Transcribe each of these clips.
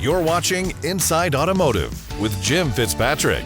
You're watching Inside Automotive with Jim Fitzpatrick.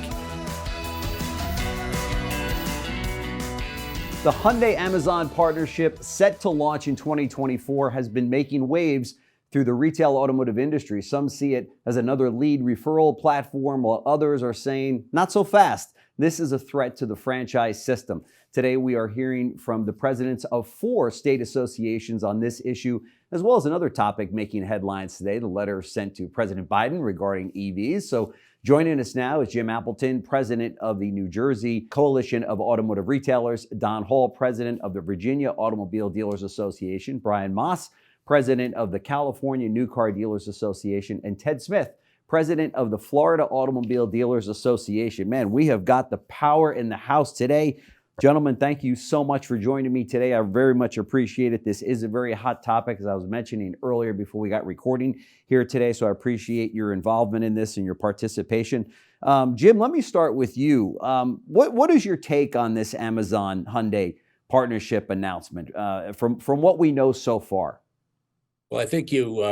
The Hyundai-Amazon partnership, set to launch in 2024, has been making waves through the retail automotive industry. Some see it as another lead referral platform, while others are saying, not so fast. This is a threat to the franchise system. Today, we are hearing from the presidents of 4 state associations on this issue, as well as another topic making headlines today, the letter sent to President Biden regarding EVs. So joining us now is Jim Appleton, president of the New Jersey Coalition of Automotive Retailers, Don Hall, president of the Virginia Automobile Dealers Association, Brian Maas, president of the California New Car Dealers Association, and Ted Smith, president of the Florida Automobile Dealers Association. Man, we have got the power in the house today. Gentlemen, thank you so much for joining me today. I very much appreciate it. This is a very hot topic, as I was mentioning earlier before we got recording here today, so I appreciate your involvement in this and your participation. Jim, let me start with you. What is your take on this Amazon-Hyundai partnership announcement from what we know so far? Well, I think you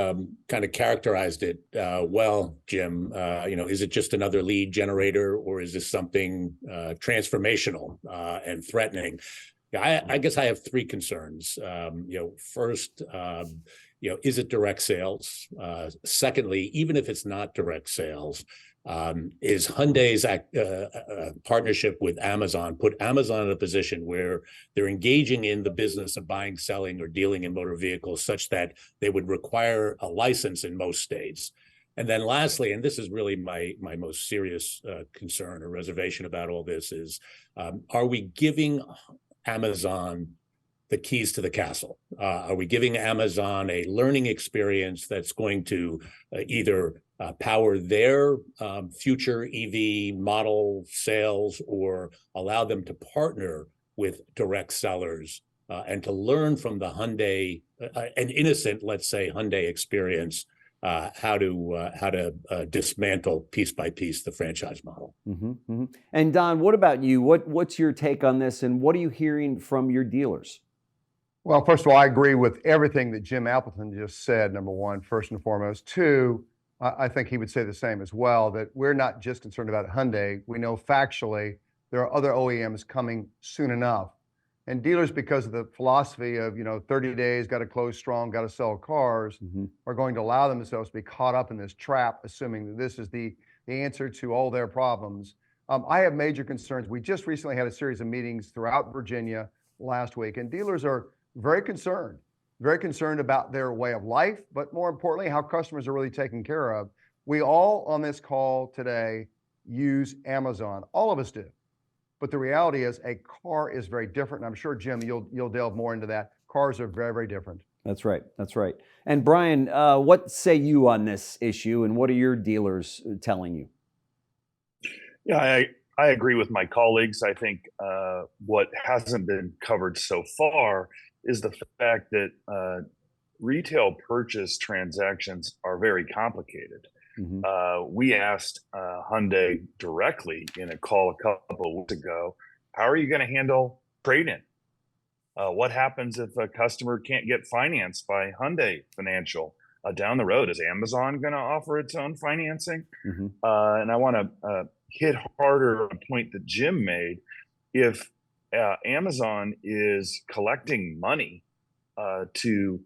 kind of characterized it well, Jim. Is it just another lead generator, or is this something transformational and threatening? I guess I have 3 concerns. First, is it direct sales? Secondly, even if it's not direct sales, is Hyundai's partnership with Amazon put Amazon in a position where they're engaging in the business of buying, selling, or dealing in motor vehicles such that they would require a license in most states? And then lastly, and this is really my most serious concern or reservation about all this, is are we giving Amazon the keys to the castle? Are we giving Amazon a learning experience that's going to either power their future EV model sales, or allow them to partner with direct sellers and to learn from the Hyundai, an innocent, let's say, Hyundai experience, how to dismantle piece by piece the franchise model. Mm-hmm, mm-hmm. And Don, what about you? What's your take on this, and what are you hearing from your dealers? Well, first of all, I agree with everything that Jim Appleton just said, number one, first and foremost. 2, I think he would say the same as well, that we're not just concerned about Hyundai. We know factually there are other OEMs coming soon enough. And dealers, because of the philosophy of, 30 days, got to close strong, got to sell cars, are going to allow themselves to be caught up in this trap, assuming that this is the answer to all their problems. I have major concerns. We just recently had a series of meetings throughout Virginia last week, and dealers are very concerned about their way of life, but more importantly, how customers are really taken care of. We all on this call today use Amazon. All of us do. But the reality is a car is very different. And I'm sure, Jim, you'll delve more into that. Cars are very, very different. That's right. That's right. And Brian, what say you on this issue, and what are your dealers telling you? Yeah, I agree with my colleagues. I think what hasn't been covered so far is the fact that retail purchase transactions are very complicated. We asked Hyundai directly in a call a couple of weeks ago, how are you going to handle trade-in? What happens if a customer can't get financed by Hyundai Financial down the road? Is Amazon going to offer its own financing? And I want to hit harder on a point that Jim made. If Amazon is collecting money to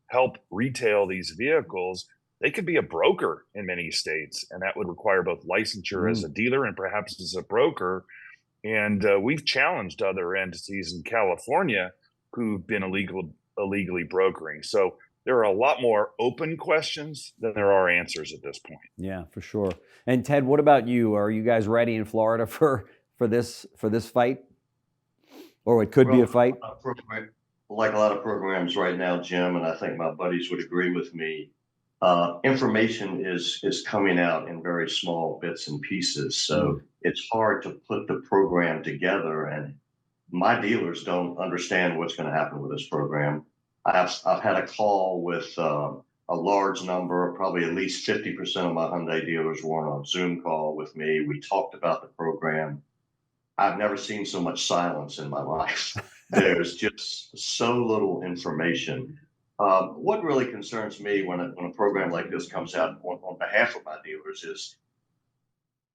help retail these vehicles, they could be a broker in many states, and that would require both licensure as a dealer and perhaps as a broker. And we've challenged other entities in California who've been illegally brokering. So there are a lot more open questions than there are answers at this point. Yeah, for sure. And Ted, what about you? Are you guys ready in Florida for this fight? Or it could be a fight? Like a lot of programs right now, Jim, and I think my buddies would agree with me, information is coming out in very small bits and pieces. So it's hard to put the program together, and my dealers don't understand what's going to happen with this program. I've had a call with a large number, probably at least 50% of my Hyundai dealers were on a Zoom call with me. We talked about the program. I've never seen so much silence in my life. There's just so little information. What really concerns me when a program like this comes out on behalf of my dealers is,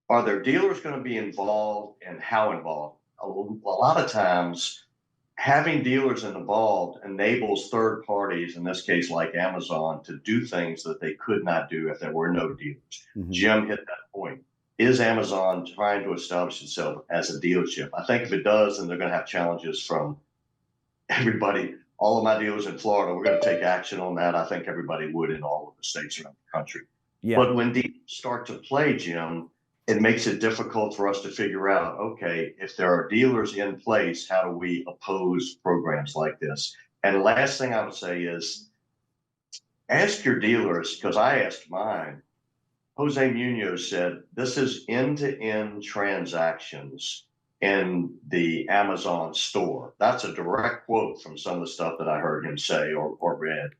are their dealers going to be involved and how involved? A lot of times, having dealers involved enables third parties, in this case like Amazon, to do things that they could not do if there were no dealers. Jim hit that point. Is Amazon trying to establish itself as a dealership? I think if it does, then they're going to have challenges from everybody. All of my dealers in Florida, we're going to take action on that. I think everybody would in all of the states around the country. Yeah. But when dealers start to play, Jim, it makes it difficult for us to figure out, okay, if there are dealers in place, how do we oppose programs like this? And the last thing I would say is ask your dealers, because I asked mine. Jose Munoz said, this is end-to-end transactions in the Amazon store. That's a direct quote from some of the stuff that I heard him say or read.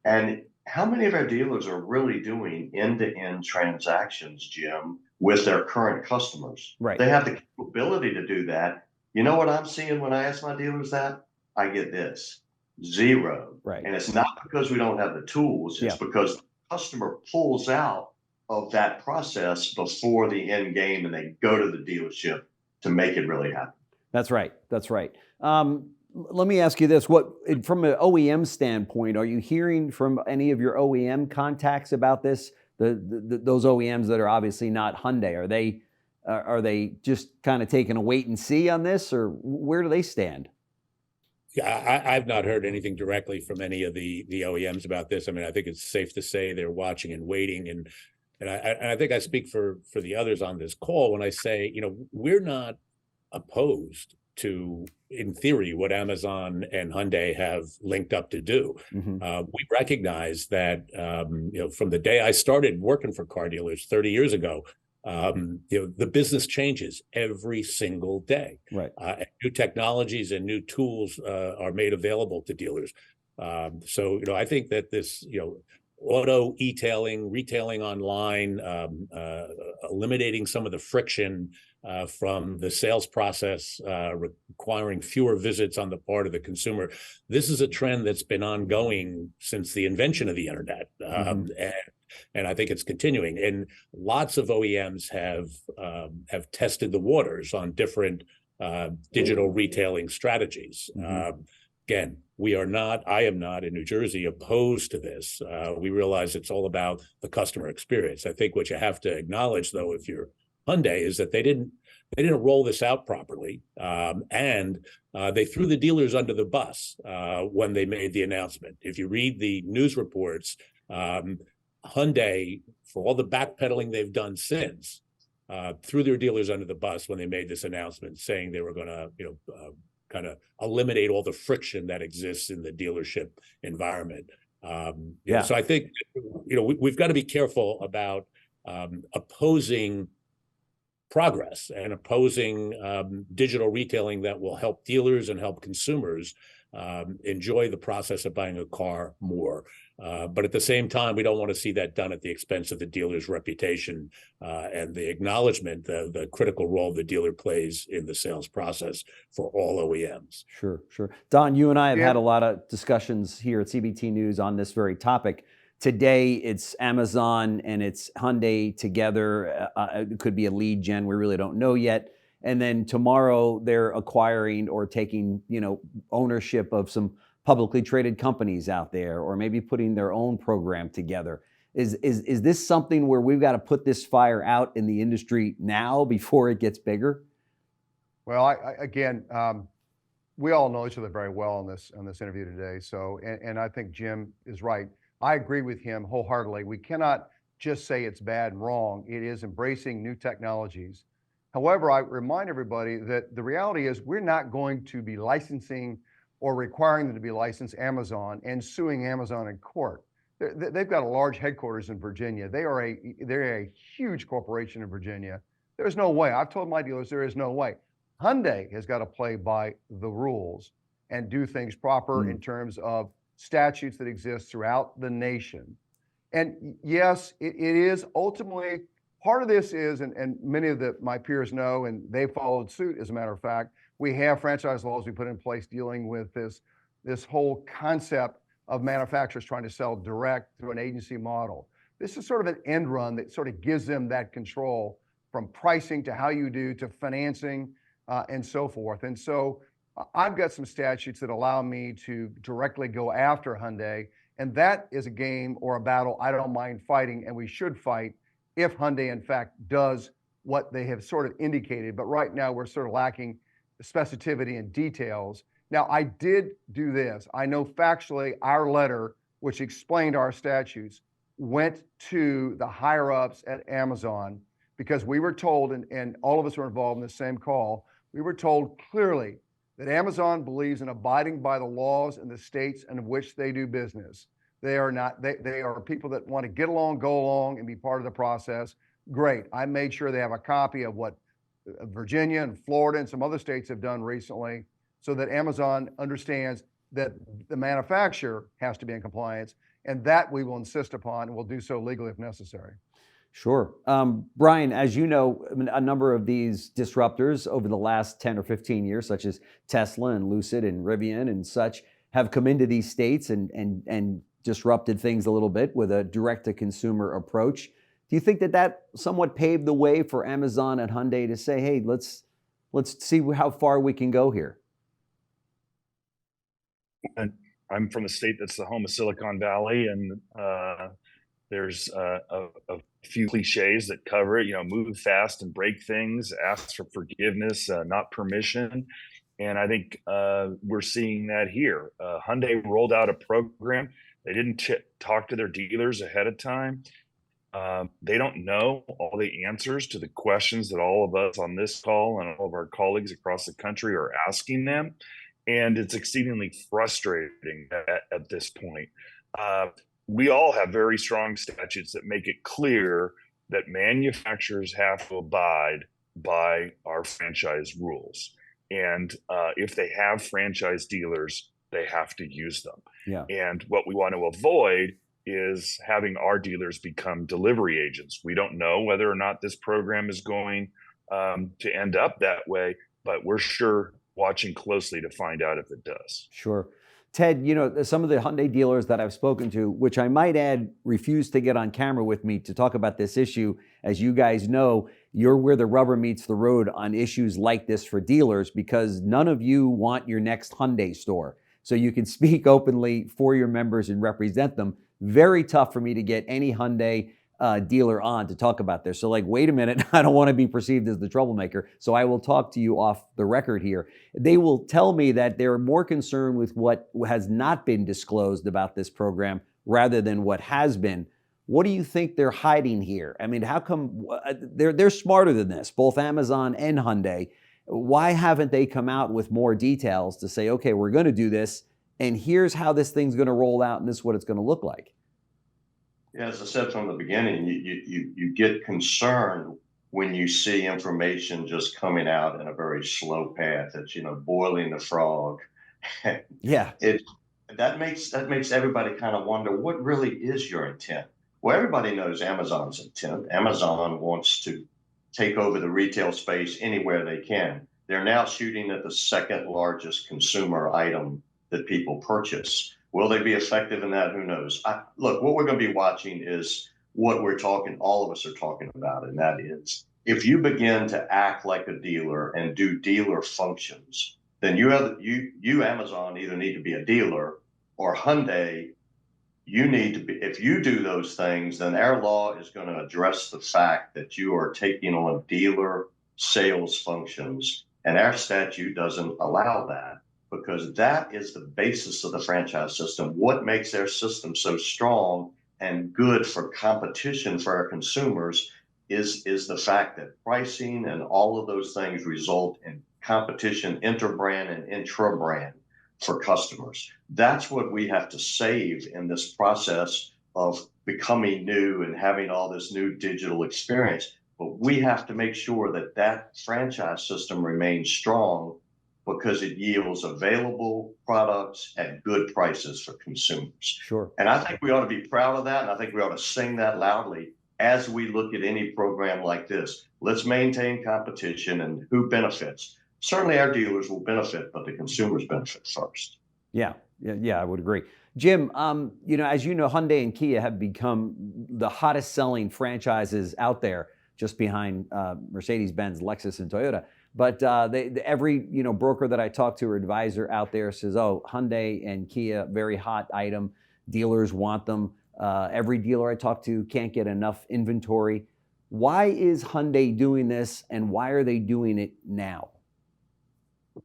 And how many of our dealers are really doing end-to-end transactions, Jim, with their current customers? Right. They have the capability to do that. You know what I'm seeing when I ask my dealers that? I get this, zero. Right. And it's not because we don't have the tools. It's because the customer pulls out of that process before the end game and they go to the dealership to make it really happen. That's right. That's right. Let me ask you this: what, from an OEM standpoint, are you hearing from any of your OEM contacts about this? Those OEMs that are obviously not Hyundai, are they just kind of taking a wait and see on this, or where do they stand? Yeah, I've not heard anything directly from any of the OEMs about this. I mean, I think it's safe to say they're watching and waiting, and I think I speak for the others on this call when I say, we're not opposed to, in theory, what Amazon and Hyundai have linked up to do. We recognize that, from the day I started working for car dealers 30 years ago, the business changes every single day. Right. And new technologies and new tools are made available to dealers. So, I think that this, auto e-tailing, retailing online, eliminating some of the friction from the sales process, requiring fewer visits on the part of the consumer. This is a trend that's been ongoing since the invention of the internet. And I think it's continuing. And lots of OEMs have tested the waters on different digital retailing strategies. Again, I am not in New Jersey opposed to this. We realize it's all about the customer experience. I think what you have to acknowledge, though, if you're Hyundai, is that they didn't roll this out properly, and they threw the dealers under the bus when they made the announcement. If you read the news reports, Hyundai, for all the backpedaling they've done since, threw their dealers under the bus when they made this announcement, saying they were going to, kind of eliminate all the friction that exists in the dealership environment. So I think, we've got to be careful about opposing progress and opposing digital retailing that will help dealers and help consumers enjoy the process of buying a car more. But at the same time, we don't want to see that done at the expense of the dealer's reputation and the acknowledgement, the critical role the dealer plays in the sales process for all OEMs. Sure. Don, you and I have had a lot of discussions here at CBT News on this very topic. Today, it's Amazon and it's Hyundai together. It could be a lead gen. We really don't know yet. And then tomorrow, they're acquiring or taking, ownership of some publicly traded companies out there, or maybe putting their own program together. Is this something where we've got to put this fire out in the industry now before it gets bigger? Well, again, we all know each other very well on this interview today. So, and I think Jim is right. I agree with him wholeheartedly. We cannot just say it's bad and wrong. It is embracing new technologies. However, I remind everybody that the reality is we're not going to be licensing or requiring them to be licensed Amazon and suing Amazon in court. They've got a large headquarters in Virginia. They're a huge corporation in Virginia. There's no way. I've told my dealers there is no way. Hyundai has got to play by the rules and do things proper in terms of statutes that exist throughout the nation. And yes, it is ultimately, part of this is, and many of my peers know, and they followed suit, as a matter of fact, we have franchise laws we put in place dealing with this whole concept of manufacturers trying to sell direct through an agency model. This is sort of an end run that sort of gives them that control from pricing to how you do to financing and so forth. And so I've got some statutes that allow me to directly go after Hyundai, and that is a game or a battle I don't mind fighting, and we should fight if Hyundai in fact does what they have sort of indicated. But right now we're sort of lacking the specificity and details. Now, I did do this. I know factually our letter, which explained our statutes, went to the higher ups at Amazon because we were told, and all of us were involved in the same call, we were told clearly that Amazon believes in abiding by the laws in the states in which they do business. They are not, they are people that want to get along, go along, and be part of the process. Great. I made sure they have a copy of what Virginia and Florida and some other states have done recently so that Amazon understands that the manufacturer has to be in compliance, and that we will insist upon, and we'll do so legally if necessary. Sure. Brian, as you know, a number of these disruptors over the last 10 or 15 years, such as Tesla and Lucid and Rivian and such, have come into these states and disrupted things a little bit with a direct-to-consumer approach. Do you think that that somewhat paved the way for Amazon and Hyundai to say, hey, let's see how far we can go here? And I'm from the state that's the home of Silicon Valley, and there's a few cliches that cover it. You know, move fast and break things, ask for forgiveness, not permission. And I think we're seeing that here. Hyundai rolled out a program. They didn't talk to their dealers ahead of time. They don't know all the answers to the questions that all of us on this call and all of our colleagues across the country are asking them. And it's exceedingly frustrating at this point. We all have very strong statutes that make it clear that manufacturers have to abide by our franchise rules. And if they have franchise dealers, they have to use them. Yeah. And what we want to avoid is having our dealers become delivery agents. We don't know whether or not this program is going to end up that way, but we're sure watching closely to find out if it does. Sure. Ted, you know, some of the Hyundai dealers that I've spoken to, which I might add, refuse to get on camera with me to talk about this issue. As you guys know, you're where the rubber meets the road on issues like this for dealers, because none of you want your next Hyundai store. So you can speak openly for your members and represent them. Very tough for me to get any Hyundai dealer on to talk about this. So like, wait a minute, I don't want to be perceived as the troublemaker. So I will talk to you off the record here. They will tell me that they're more concerned with what has not been disclosed about this program rather than what has been. What do you think they're hiding here? I mean, how come they're smarter than this, both Amazon and Hyundai? Why haven't they come out with more details to say, okay, we're going to do this, and here's how this thing's going to roll out, and this is what it's going to look like? Yeah, as I said from the beginning, you get concerned when you see information just coming out in a very slow path. It's, you know, boiling the frog. Yeah. That makes everybody kind of wonder, what really is your intent? Well, everybody knows Amazon's intent. Amazon wants to take over the retail space anywhere they can. They're now shooting at the second largest consumer item that people purchase. Will they be effective in that? Who knows? Look, what we're going to be watching is what all of us are talking about, and that is, if you begin to act like a dealer and do dealer functions, then you Amazon either need to be a dealer, or Hyundai, you need to be. If you do those things, then our law is going to address the fact that you are taking on dealer sales functions, and our statute doesn't allow that, because that is the basis of the franchise system. What makes their system so strong and good for competition for our consumers is the fact that pricing and all of those things result in competition, interbrand and intra-brand for customers. That's what we have to save in this process of becoming new and having all this new digital experience. But we have to make sure that that franchise system remains strong, because it yields available products at good prices for consumers. Sure. And I think we ought to be proud of that. And I think we ought to sing that loudly as we look at any program like this. Let's maintain competition, and who benefits? Certainly our dealers will benefit, but the consumers benefit first. Yeah, I would agree. Jim, as you know, Hyundai and Kia have become the hottest selling franchises out there, just behind Mercedes-Benz, Lexus, and Toyota. But every broker that I talk to or advisor out there says, "Oh, Hyundai and Kia, very hot item. Dealers want them." Every dealer I talk to can't get enough inventory. Why is Hyundai doing this, and why are they doing it now?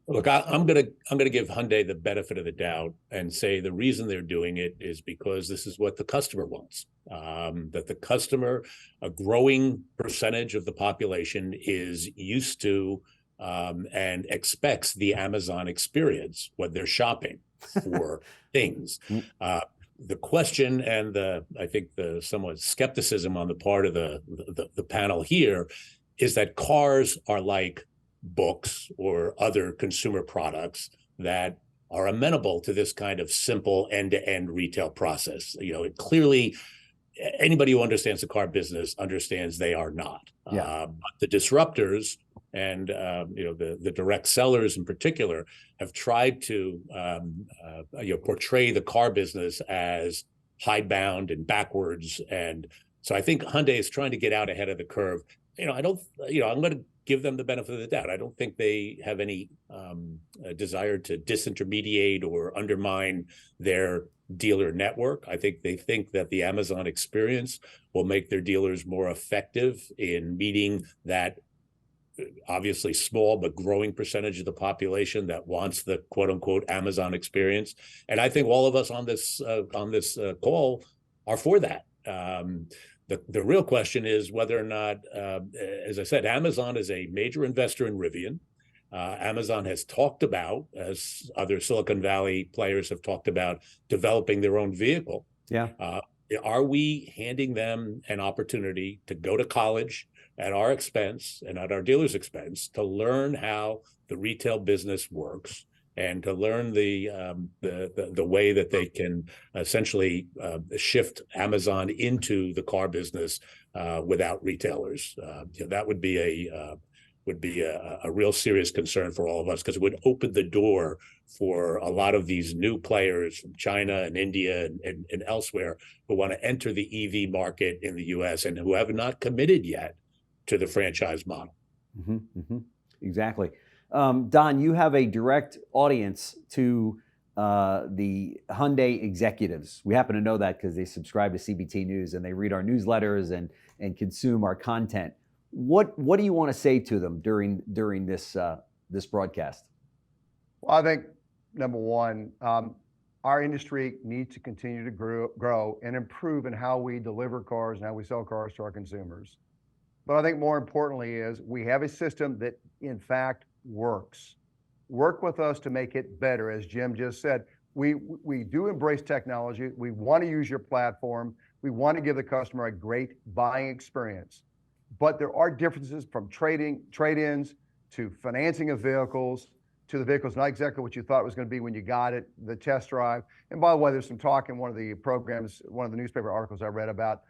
Look, I'm gonna give Hyundai the benefit of the doubt and say the reason they're doing it is because this is what the customer wants. That the customer, a growing percentage of the population, is used to and expects the Amazon experience when they're shopping for things. The question and I think the somewhat skepticism on the part of the panel here is that cars are like books or other consumer products that are amenable to this kind of simple end-to-end retail process. It clearly, anybody who understands the car business understands they are not. Yeah. But the disruptors and the direct sellers in particular have tried to portray the car business as hidebound and backwards. And so I think Hyundai is trying to get out ahead of the curve. I'm going to give them the benefit of the doubt. I don't think they have any desire to disintermediate or undermine their dealer network. I think they think that the Amazon experience will make their dealers more effective in meeting that obviously small but growing percentage of the population that wants the quote unquote Amazon experience. And I think all of us on this call are for that. The real question is whether or not, as I said, Amazon is a major investor in Rivian. Amazon has talked about, as other Silicon Valley players have talked about, developing their own vehicle. Yeah. Are we handing them an opportunity to go to college at our expense and at our dealers' expense to learn how the retail business works and to learn the way that they can essentially shift Amazon into the car business without retailers? That would be a real serious concern for all of us, because it would open the door for a lot of these new players from China and India and elsewhere who want to enter the EV market in the U.S. and who have not committed yet to the franchise model. Mm-hmm, mm-hmm. Exactly. Don, you have a direct audience to the Hyundai executives. We happen to know that because they subscribe to CBT News and they read our newsletters and consume our content. What do you want to say to them during this broadcast? Well, I think number one, our industry needs to continue to grow and improve in how we deliver cars and how we sell cars to our consumers. But I think more importantly is we have a system that in fact works. Work with us to make it better. As Jim just said, we do embrace technology. We want to use your platform. We want to give the customer a great buying experience. But there are differences from trade-ins to financing of vehicles to the vehicles not exactly what you thought it was going to be when you got it, the test drive. And by the way, there's some talk in one of the programs, one of the newspaper articles I read about,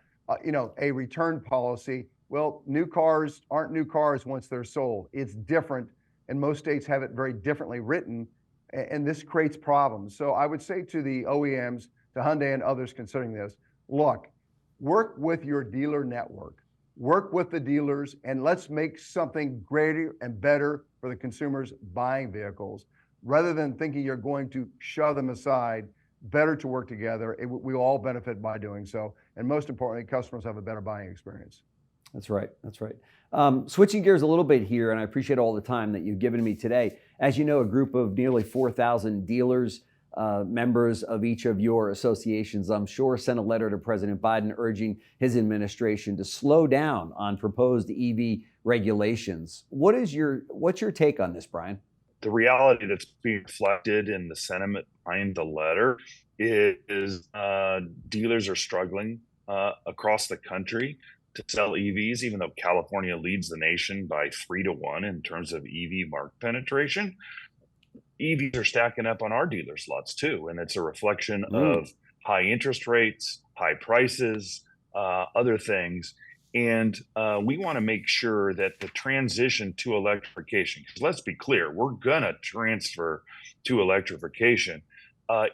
a return policy. Well, new cars aren't new cars once they're sold. It's different, and most states have it very differently written, and this creates problems. So I would say to the OEMs, to Hyundai and others considering this, look, work with your dealer network. Work with the dealers, and let's make something greater and better for the consumers buying vehicles. Rather than thinking you're going to shove them aside, better to work together. We all benefit by doing so. And most importantly, customers have a better buying experience. That's right. That's right. Switching gears a little bit here, and I appreciate all the time that you've given me today. As you know, a group of nearly 4,000 dealers, members of each of your associations, I'm sure, sent a letter to President Biden urging his administration to slow down on proposed EV regulations. What's your take on this, Brian? The reality that's being reflected in the sentiment behind the letter is dealers are struggling across the country to sell EVs, even though California leads the nation by 3-1 in terms of EV market penetration. EVs are stacking up on our dealers' lots too, and it's a reflection of high interest rates, high prices, other things. And we want to make sure that the transition to electrification, because let's be clear, we're going to transfer to electrification,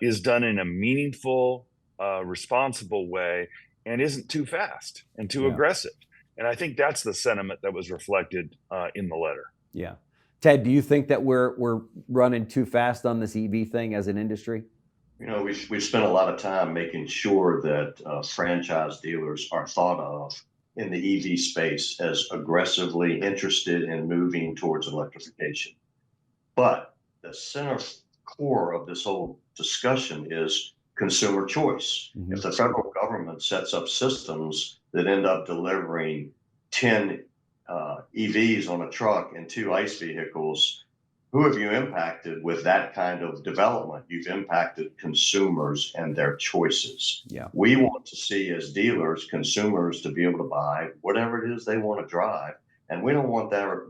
is done in a meaningful, responsible way and isn't too fast and too aggressive. And I think that's the sentiment that was reflected in the letter. Yeah. Ted, do you think that we're running too fast on this EV thing as an industry? You know, we've spent a lot of time making sure that franchise dealers are thought of in the EV space as aggressively interested in moving towards electrification. But the center core of this whole discussion is consumer choice. Mm-hmm. If the federal government sets up systems that end up delivering 10 EVs on a truck and 2 ICE vehicles, who have you impacted with that kind of development? You've impacted consumers and their choices. Yeah. We want to see, as dealers, consumers to be able to buy whatever it is they want to drive. And we don't want there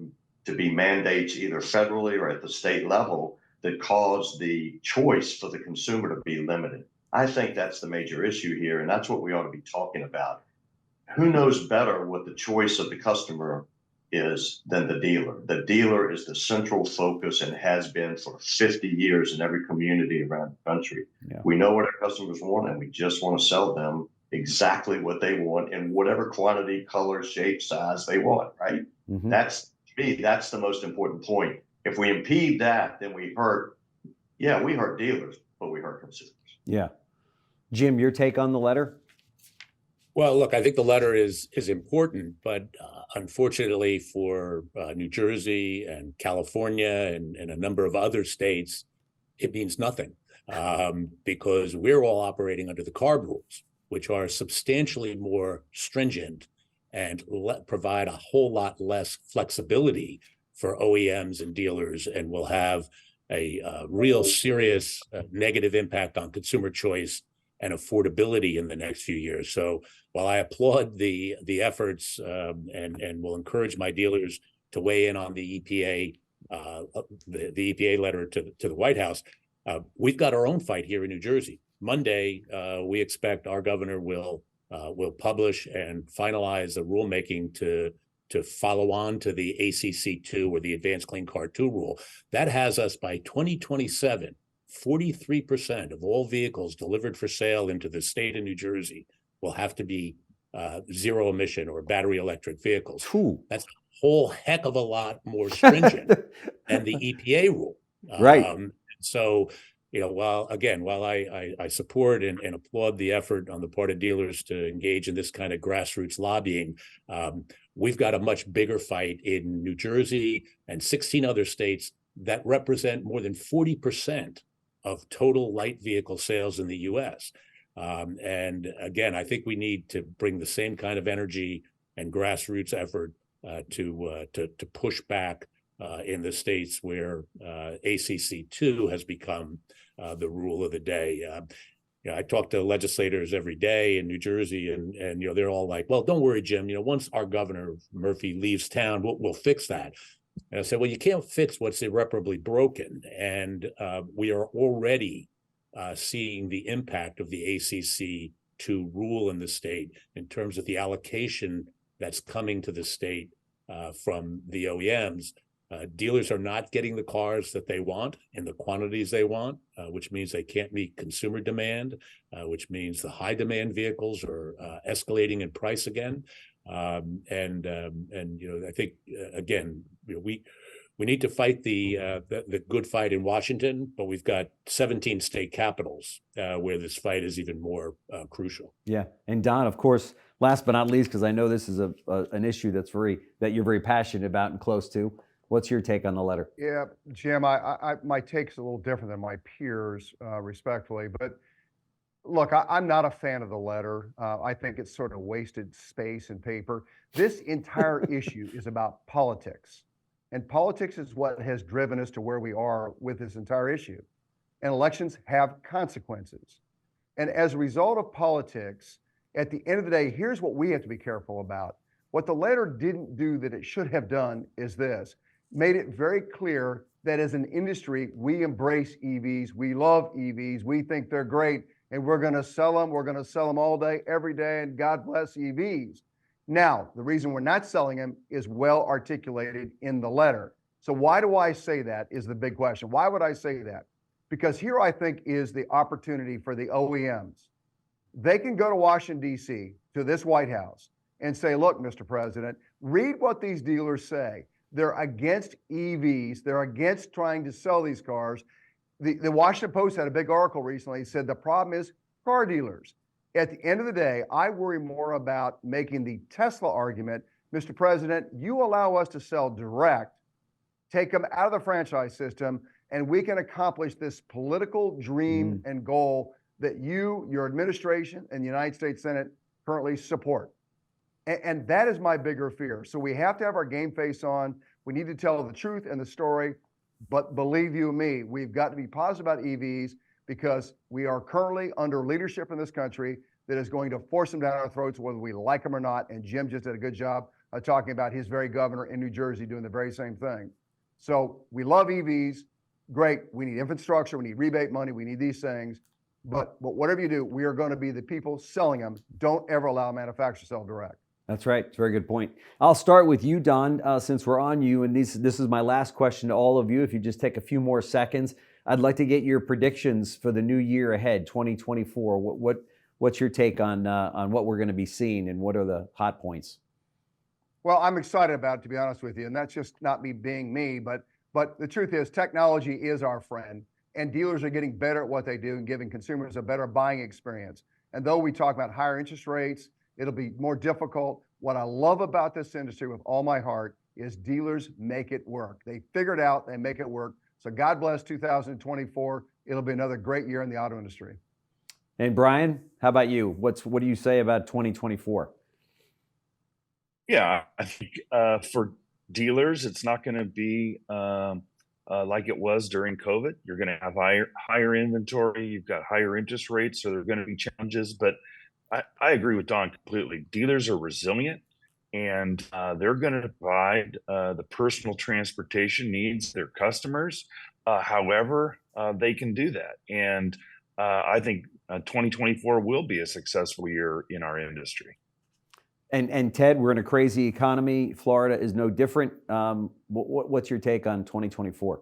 to be mandates either federally or at the state level that cause the choice for the consumer to be limited. I think that's the major issue here, and that's what we ought to be talking about. Who knows better what the choice of the customer is than the dealer? The dealer is the central focus and has been for 50 years in every community around the country. Yeah. We know what our customers want, and we just want to sell them exactly what they want in whatever quantity, color, shape, size they want, right? Mm-hmm. That's, to me, that's the most important point. If we impede that, then we hurt dealers, but we hurt consumers. Yeah. Jim, your take on the letter? Well, look, I think the letter is important, but unfortunately for New Jersey and California and a number of other states, it means nothing because we're all operating under the CARB rules, which are substantially more stringent and provide a whole lot less flexibility for OEMs and dealers, and will have a real serious negative impact on consumer choice and affordability in the next few years. So while I applaud the efforts and will encourage my dealers to weigh in on the EPA, the EPA letter to the White House, we've got our own fight here in New Jersey. Monday, we expect our governor will publish and finalize a rulemaking to follow on to the ACC2 or the Advanced Clean Car 2 rule. That has us by 2027. 43% of all vehicles delivered for sale into the state of New Jersey will have to be zero emission or battery electric vehicles. Ooh. That's a whole heck of a lot more stringent than the EPA rule. Right. So, you know, while I support and applaud the effort on the part of dealers to engage in this kind of grassroots lobbying, we've got a much bigger fight in New Jersey and 16 other states that represent more than 40% of total light vehicle sales in the U.S. And again, I think we need to bring the same kind of energy and grassroots effort to push back in the states where ACC2 has become the rule of the day. You know, I talk to legislators every day in New Jersey, and you know, they're all like, "Well, don't worry, Jim. You know, once our governor Murphy leaves town, we'll fix that." And I said, well, you can't fix what's irreparably broken. And we are already seeing the impact of the ACC2 rule in the state in terms of the allocation that's coming to the state from the OEMs. Dealers are not getting the cars that they want in the quantities they want, which means they can't meet consumer demand, which means the high demand vehicles are escalating in price again. And you know, I think again, you know, we need to fight the good fight in Washington, but we've got 17 state capitals where this fight is even more crucial. Yeah, and Don, of course, last but not least, because I know this is an issue that you're very passionate about and close to. What's your take on the letter? Yeah, Jim, my take's a little different than my peers, respectfully, but look, I'm not a fan of the letter. I think it's sort of wasted space and paper. This entire issue is about politics. And politics is what has driven us to where we are with this entire issue. And elections have consequences. And as a result of politics, at the end of the day, here's what we have to be careful about. What the letter didn't do that it should have done is this: made it very clear that as an industry, we embrace EVs, we love EVs, we think they're great, and we're going to sell them. We're going to sell them all day, every day, and God bless EVs. Now, the reason we're not selling them is well articulated in the letter. So why do I say that is the big question. Why would I say that? because here I think is the opportunity for the OEMs. They can go to Washington, D.C., to this White House and say, look, Mr. President, read what these dealers say. They're against EVs. They're against trying to sell these cars. The Washington Post had a big article recently, said the problem is car dealers. At the end of the day, I worry more about making the Tesla argument, Mr. President, you allow us to sell direct, take them out of the franchise system, and we can accomplish this political dream and goal that you, your administration, and the United States Senate currently support. And that is my bigger fear. So we have to have our game face on. We need to tell the truth and the story. But believe you me, we've got to be positive about EVs because we are currently under leadership in this country that is going to force them down our throats, whether we like them or not. And Jim just did a good job of talking about his very governor in New Jersey doing the very same thing. So we love EVs. Great. We need infrastructure. We need rebate money. We need these things. But whatever you do, we are going to be the people selling them. Don't ever allow manufacturers to sell direct. That's right. It's a very good point. I'll start with you, Don, since we're on you. And this is my last question to all of you. If you just take a few more seconds, I'd like to get your predictions for the new year ahead, 2024. What's your take on what we're going to be seeing and what are the hot points? Well, I'm excited about it, to be honest with you. And that's just not me being me. But the truth is technology is our friend. And dealers are getting better at what they do and giving consumers a better buying experience. And though we talk about higher interest rates, it'll be more difficult. What I love about this industry with all my heart is dealers make it work. They figure it out, they make it work. So God bless 2024. It'll be another great year in the auto industry. And Brian, how about you? What do you say about 2024? Yeah, I think for dealers, it's not going to be like it was during COVID. You're going to have higher inventory. You've got higher interest rates, so there are going to be challenges. But I agree with Don completely. Dealers are resilient, and they're going to provide the personal transportation needs of their customers however they can do that. And I think 2024 will be a successful year in our industry. And Ted, we're in a crazy economy. Florida is no different. What's your take on 2024?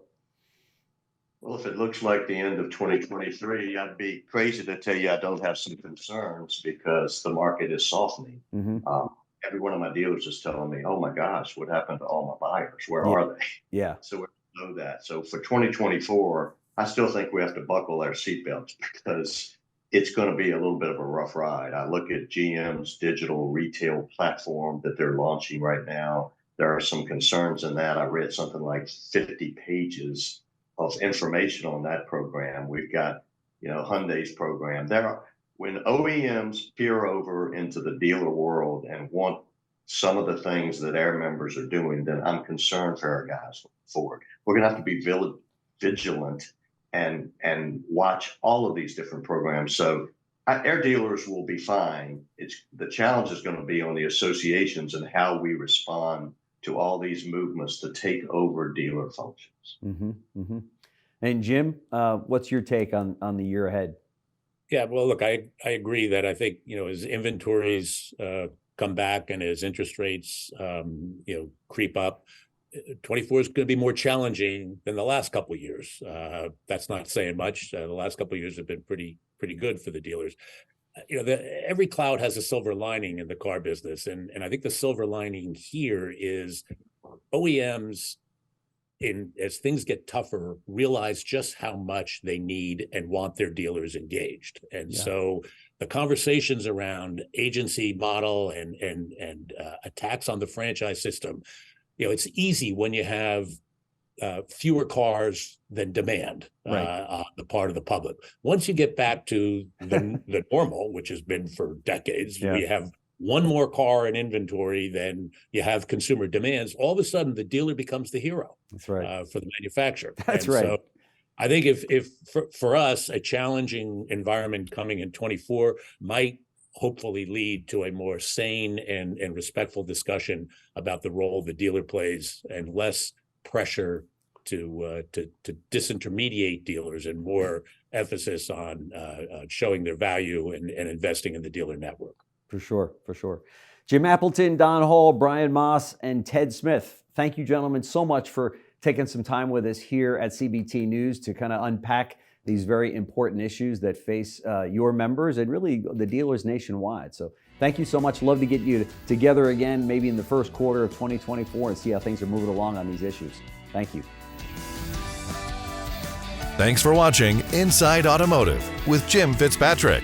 Well, if it looks like the end of 2023, I'd be crazy to tell you I don't have some concerns because the market is softening. Every one of my dealers is telling me, oh my gosh, what happened to all my buyers? Where are they? Yeah. So we know that. So for 2024, I still think we have to buckle our seatbelts because it's going to be a little bit of a rough ride. I look at GM's digital retail platform that they're launching right now. There are some concerns in that. I read something like 50 pages of information on that program. We've got, Hyundai's program. When OEMs peer over into the dealer world and want some of the things that our members are doing, then I'm concerned for our guys forward. We're going to have to be vigilant and watch all of these different programs. So our dealers will be fine. The challenge is going to be on the associations and how we respond to all these movements to take over dealer functions. And Jim, what's your take on the year ahead? Yeah, well, look, I agree that I think, as inventories come back and as interest rates, creep up, 24 is going to be more challenging than the last couple of years. That's not saying much. The last couple of years have been pretty good for the dealers. Every cloud has a silver lining in the car business. And I think the silver lining here is OEMs, as things get tougher, realize just how much they need and want their dealers engaged. And so the conversations around agency model and attacks on the franchise system, it's easy when you have fewer cars than demand on the part of the public. Once you get back to the normal, which has been for decades, we have one more car in inventory than you have consumer demands. All of a sudden, the dealer becomes the hero. That's right. For the manufacturer. That's right. So I think if for us, a challenging environment coming in 24 might hopefully lead to a more sane and respectful discussion about the role the dealer plays and less pressure to disintermediate dealers and more emphasis on showing their value and investing in the dealer network. For sure. Jim Appleton, Don Hall, Brian Maas, and Ted Smith. Thank you, gentlemen, so much for taking some time with us here at CBT News to kind of unpack these very important issues that face your members and really the dealers nationwide. So thank you so much. Love to get you together again, maybe in the first quarter of 2024 and see how things are moving along on these issues. Thank you. Thanks for watching Inside Automotive with Jim Fitzpatrick.